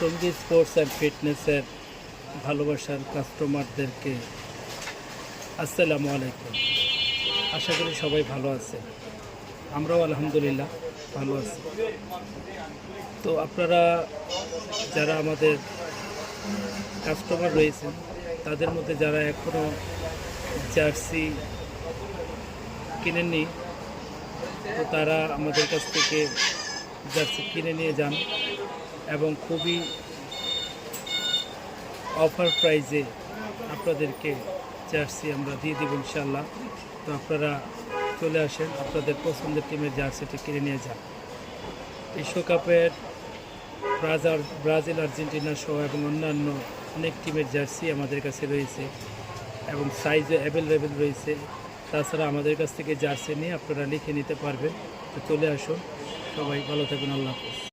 Tongi sports and ফিটনেসের ভালোবাসার কাস্টমারদেরকে আসসালামু আলাইকুম। আশা করি সবাই ভালো আছে, আমরাও আলহামদুলিল্লাহ ভালো আছি। তো আপনারা যারা আমাদের কাস্টমার রয়েছেন, তাদের মধ্যে যারা এখনও জার্সি কিনেননি, তো তারা আমাদের কাছ থেকে জার্সি কিনে নিয়ে যান এবং খুবই অফার প্রাইজে আপনাদেরকে জার্সি আমরা দিয়ে দেব ইনশাল্লাহ। তো আপনারা চলে আসেন, আপনাদের পছন্দের টিমের জার্সিটি কিনে নিয়ে যান। বিশ্বকাপের ব্রাজিল, আর্জেন্টিনা সহ এবং অন্যান্য অনেক টিমের জার্সি আমাদের কাছে রয়েছে এবং সাইজও অ্যাভেলেবেল রয়েছে। তাছাড়া আমাদের কাছ থেকে জার্সি নিয়ে আপনারা লিখে নিতে পারবেন। তো চলে আসুন, সবাই ভালো থাকুন, আল্লাহ হাফেজ।